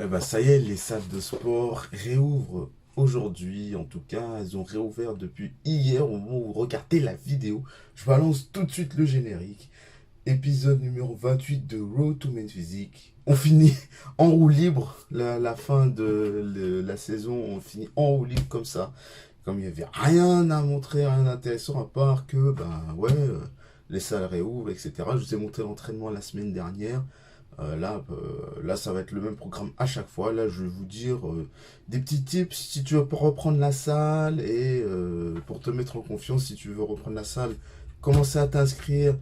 ben ça y est, les salles de sport réouvrent aujourd'hui. En tout cas, elles ont réouvert depuis hier au moment où vous regardez la vidéo. Je balance tout de suite le générique. Épisode numéro 28 de Road to Men Physique. On finit en roue libre. La fin de la saison, on finit en roue libre comme ça. Comme il n'y avait rien à montrer, rien d'intéressant à part que, ben ouais, les salles réouvrent, etc. Je vous ai montré l'entraînement la semaine dernière. Là, ça va être le même programme à chaque fois. Là, je vais vous dire des petits tips si tu veux reprendre la salle et pour te mettre en confiance, si tu veux reprendre la salle, commencer à t'inscrire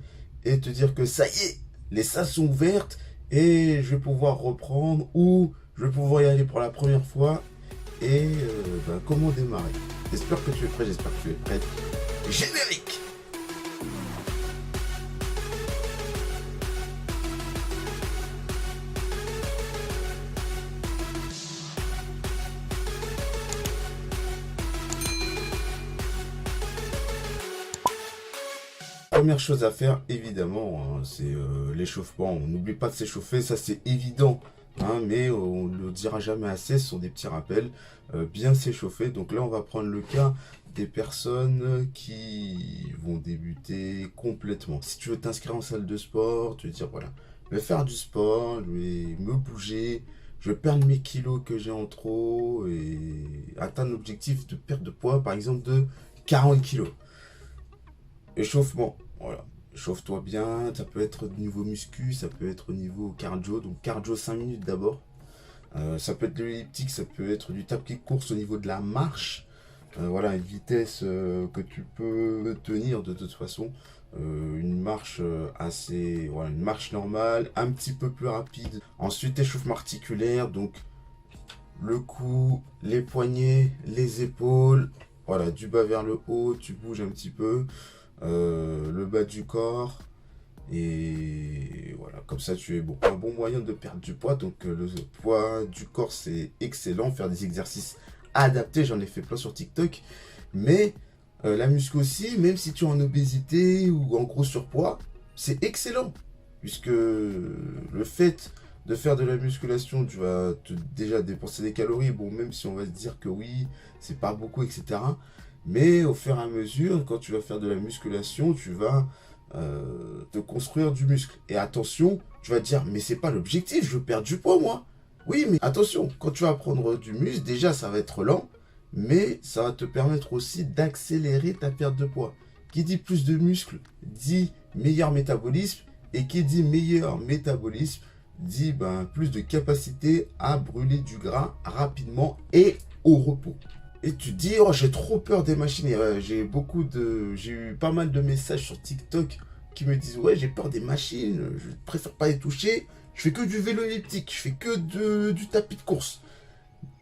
et te dire que ça y est, les salles sont ouvertes et je vais pouvoir reprendre ou je vais pouvoir y aller pour la première fois et comment démarrer. J'espère que tu es prêt, j'espère que tu es prête. Générique! Première chose à faire, évidemment, hein, c'est l'échauffement. On n'oublie pas de s'échauffer, ça c'est évident. Hein, mais on ne le dira jamais assez, ce sont des petits rappels. Bien s'échauffer. Donc là, on va prendre le cas des personnes qui vont débuter complètement. Si tu veux t'inscrire en salle de sport, tu veux dire, voilà, je vais faire du sport, je vais me bouger, je vais perdre mes kilos que j'ai en trop et atteindre l'objectif de perte de poids, par exemple, de 40 kilos. Échauffement, voilà. Chauffe-toi bien, ça peut être au niveau muscu, ça peut être au niveau cardio. Donc cardio 5 minutes d'abord. Ça peut être de l'elliptique, ça peut être du tapis de course au niveau de la marche. Voilà, une vitesse que tu peux tenir de toute façon. Une marche assez, voilà, une marche normale, un petit peu plus rapide. Ensuite, échauffement articulaire, donc le cou, les poignets, les épaules. Voilà, du bas vers le haut, tu bouges un petit peu. Le bas du corps et voilà, comme ça tu es bon. Un bon moyen de perdre du poids, donc le poids du corps c'est excellent, faire des exercices adaptés, j'en ai fait plein sur TikTok, mais la muscu aussi, même si tu es en obésité ou en gros surpoids, c'est excellent, puisque le fait de faire de la musculation, tu vas déjà dépenser des calories, bon même si on va se dire que oui, c'est pas beaucoup, etc. Mais au fur et à mesure, quand tu vas faire de la musculation, tu vas te construire du muscle. Et attention, tu vas te dire, mais c'est pas l'objectif, je veux perdre du poids moi. Oui, mais attention, quand tu vas prendre du muscle, déjà ça va être lent, mais ça va te permettre aussi d'accélérer ta perte de poids. Qui dit plus de muscle, dit meilleur métabolisme, et qui dit meilleur métabolisme, dit plus de capacité à brûler du gras rapidement et au repos. Et tu te dis, oh, j'ai trop peur des machines. J'ai eu pas mal de messages sur TikTok qui me disent, ouais, j'ai peur des machines, je préfère pas les toucher. Je fais que du vélo elliptique, je fais que du tapis de course.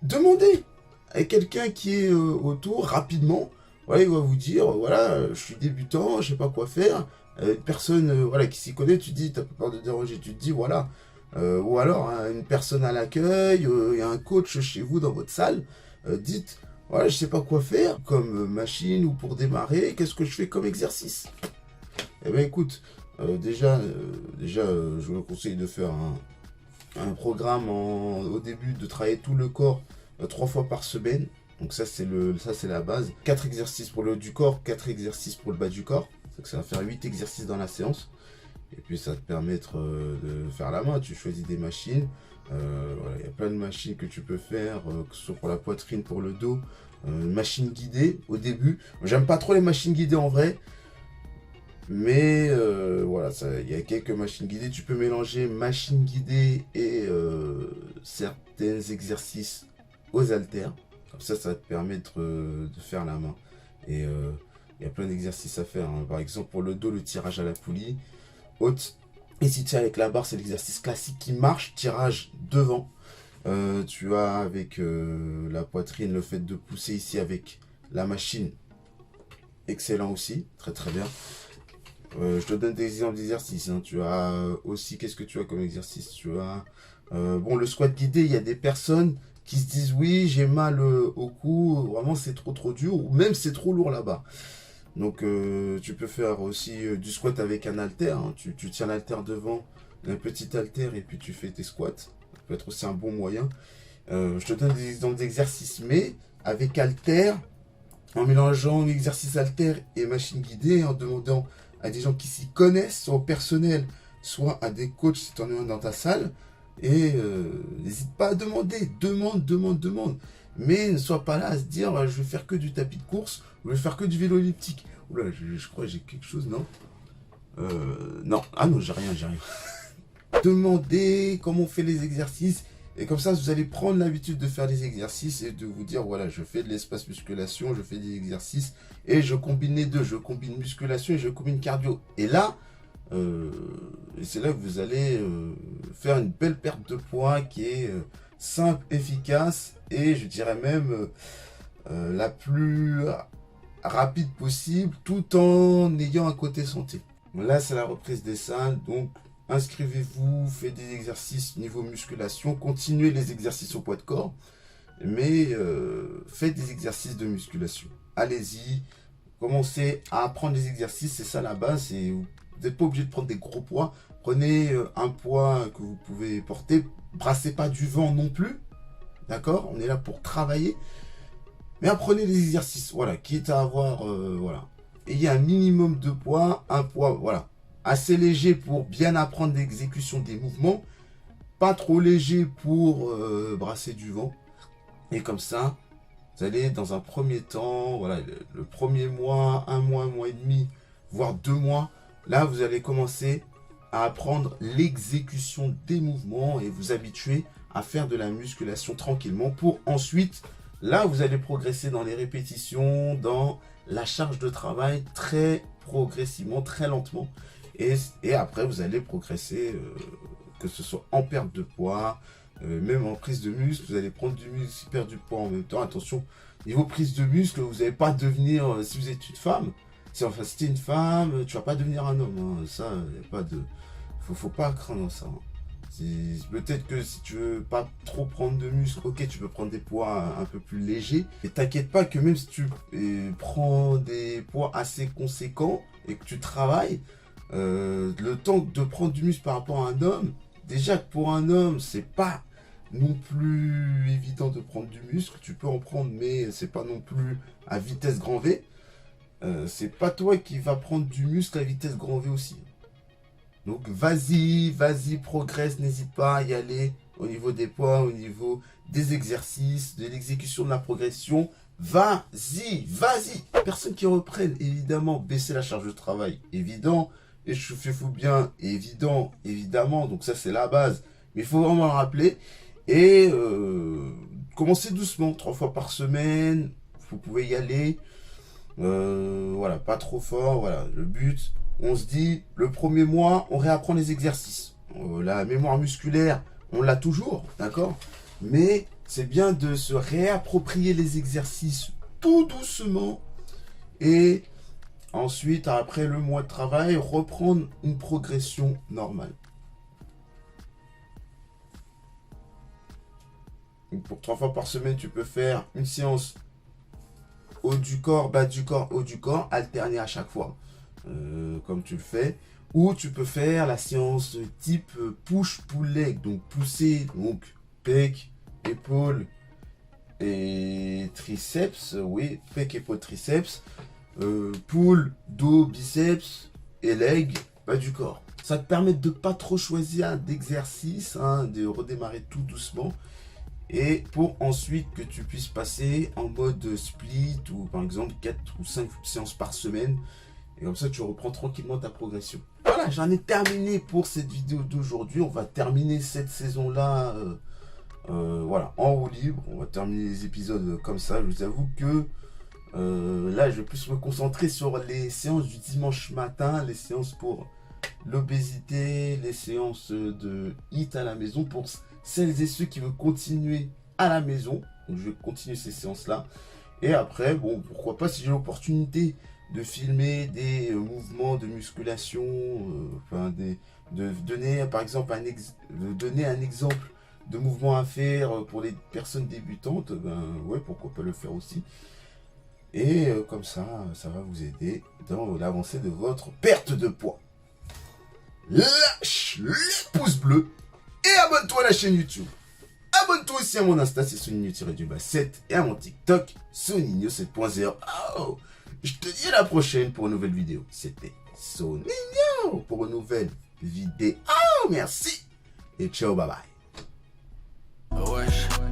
Demandez à quelqu'un qui est autour rapidement. Voilà, il va vous dire, voilà, je suis débutant, je sais pas quoi faire. Une personne voilà, qui s'y connaît, tu te dis, t'as pas peur de déranger, tu te dis, voilà. Ou alors, hein, une personne à l'accueil, il y a un coach chez vous dans votre salle. Dites, voilà, je sais pas quoi faire comme machine ou pour démarrer, qu'est-ce que je fais comme exercice? Eh bien écoute, je vous conseille de faire un programme au début, de travailler tout le corps 3 fois par semaine. Donc ça c'est la base. 4 exercices pour le haut du corps, 4 exercices pour le bas du corps. Donc ça va faire 8 exercices dans la séance. Et puis ça va te permettre de faire la main. Tu choisis des machines. Voilà, il y a plein de machines que tu peux faire, que ce soit pour la poitrine, pour le dos. Une machine guidée au début. J'aime pas trop les machines guidées en vrai. Mais voilà, il y a quelques machines guidées. Tu peux mélanger machine guidée et certains exercices aux haltères. Comme ça va te permettre de faire la main. Et il y a plein d'exercices à faire. Hein. Par exemple, pour le dos, le tirage à la poulie. Haute. Et si tu es avec la barre, c'est l'exercice classique qui marche. Tirage devant. Tu as avec la poitrine le fait de pousser ici avec la machine. Excellent aussi. Très très bien. Je te donne des exemples d'exercices. Hein. Tu as aussi, qu'est-ce que tu as comme exercice? Tu as, bon, le squat guidé, il y a des personnes qui se disent, oui, j'ai mal au cou, vraiment c'est trop dur, ou même c'est trop lourd là-bas. Donc tu peux faire aussi du squat avec un haltère. Hein. Tu tiens l'haltère devant, un petit haltère, et puis tu fais tes squats. Ça peut être aussi un bon moyen. Je te donne des exemples d'exercices, mais avec haltère, en mélangeant exercice haltère et machine guidée, en demandant à des gens qui s'y connaissent, soit au personnel, soit à des coachs si tu en as un dans ta salle. Et n'hésite pas à demander, demande. Mais ne sois pas là à se dire, je vais faire que du tapis de course, ou je vais faire que du vélo elliptique. Oula, je crois que j'ai quelque chose, non non, ah non, j'ai rien. Demandez comment on fait les exercices. Et comme ça, vous allez prendre l'habitude de faire les exercices et de vous dire, voilà, je fais de l'espace musculation, je fais des exercices et je combine les deux. Je combine musculation et je combine cardio. Et là, c'est là que vous allez faire une belle perte de poids qui est simple, efficace et je dirais même la plus rapide possible tout en ayant un côté santé. Là, c'est la reprise des salles, donc inscrivez-vous, faites des exercices niveau musculation, continuez les exercices au poids de corps, mais faites des exercices de musculation. Allez-y, commencez à apprendre les exercices, c'est ça la base. Vous n'êtes pas obligé de prendre des gros poids. Prenez un poids que vous pouvez porter, brassez pas du vent non plus, d'accord? On est là pour travailler, mais apprenez les exercices, voilà, quitte à avoir, voilà. Ayez un minimum de poids, un poids, voilà, assez léger pour bien apprendre l'exécution des mouvements, pas trop léger pour brasser du vent. Et comme ça, vous allez dans un premier temps, voilà, le premier mois, un mois et demi, voire 2 mois, là vous allez commencer à apprendre l'exécution des mouvements et vous habituer à faire de la musculation tranquillement pour ensuite, là vous allez progresser dans les répétitions, dans la charge de travail très progressivement, très lentement. Et après, vous allez progresser, que ce soit en perte de poids, même en prise de muscle. Vous allez prendre du muscle, perdre du poids en même temps. Attention, niveau prise de muscle, vous n'allez pas devenir, si vous êtes une femme, si tu es une femme, tu vas pas devenir un homme. Hein. Ça, il n'y a pas de... Faut pas craindre ça. Hein. Peut-être que si tu veux pas trop prendre de muscle, ok, tu peux prendre des poids un peu plus légers. Et t'inquiète pas que même si tu prends des poids assez conséquents et que tu travailles, le temps de prendre du muscle par rapport à un homme, déjà que pour un homme, c'est pas non plus évident de prendre du muscle. Tu peux en prendre, mais c'est pas non plus à vitesse grand V. C'est pas toi qui vas prendre du muscle à vitesse grand V aussi. Donc vas-y, progresse, n'hésite pas à y aller au niveau des poids, au niveau des exercices, de l'exécution de la progression. Vas-y. Personne qui reprenne, évidemment, baisser la charge de travail, évident. Échauffez-vous bien, évidemment. Donc ça, c'est la base. Mais il faut vraiment le rappeler. Et commencez doucement, 3 fois par semaine. Vous pouvez y aller. Voilà, pas trop fort. Voilà, le but... On se dit, le premier mois, on réapprend les exercices. La mémoire musculaire, on l'a toujours, d'accord? Mais c'est bien de se réapproprier les exercices tout doucement. Et ensuite, après le mois de travail, reprendre une progression normale. Donc pour 3 fois par semaine, tu peux faire une séance haut du corps, bas du corps, haut du corps, alterner à chaque fois. Comme tu le fais, ou tu peux faire la séance type push-pull leg, donc pousser, donc pec, épaule et triceps, oui, pec, épaule, triceps, pull, dos, biceps et leg, bas du corps. Ça te permet de pas trop choisir d'exercice, hein, de redémarrer tout doucement. Et pour ensuite que tu puisses passer en mode split ou par exemple 4 ou 5 séances par semaine. Et comme ça, tu reprends tranquillement ta progression. Voilà, j'en ai terminé pour cette vidéo d'aujourd'hui. On va terminer cette saison-là voilà, en roue libre. On va terminer les épisodes comme ça. Je vous avoue que là, je vais plus me concentrer sur les séances du dimanche matin, les séances pour l'obésité, les séances de HIIT à la maison pour celles et ceux qui veulent continuer à la maison. Donc, je vais continuer ces séances-là. Et après, bon, pourquoi pas, si j'ai l'opportunité de filmer des mouvements de musculation, de donner par exemple donner un exemple de mouvement à faire pour les personnes débutantes, ben ouais, pourquoi pas le faire aussi. Et comme ça, ça va vous aider dans l'avancée de votre perte de poids. Lâche les pouces bleus et abonne-toi à la chaîne YouTube. abonne-toi aussi à mon Insta, c'est Soninho-7 et à mon TikTok, Soninho 7.0. Oh, je te dis à la prochaine pour une nouvelle vidéo. C'était Soninho pour une nouvelle vidéo. Oh, merci et ciao, bye bye.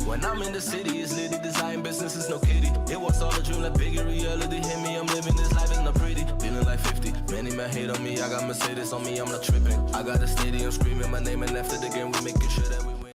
When I'm in the city, it's litty. Design business is no kitty. It was all a dream, like bigger reality. Hit me, I'm living this life, it's not pretty. Feeling like 50. Many men hate on me. I got Mercedes on me, I'm not tripping. I got a stadium screaming my name, and after the game, we making sure that we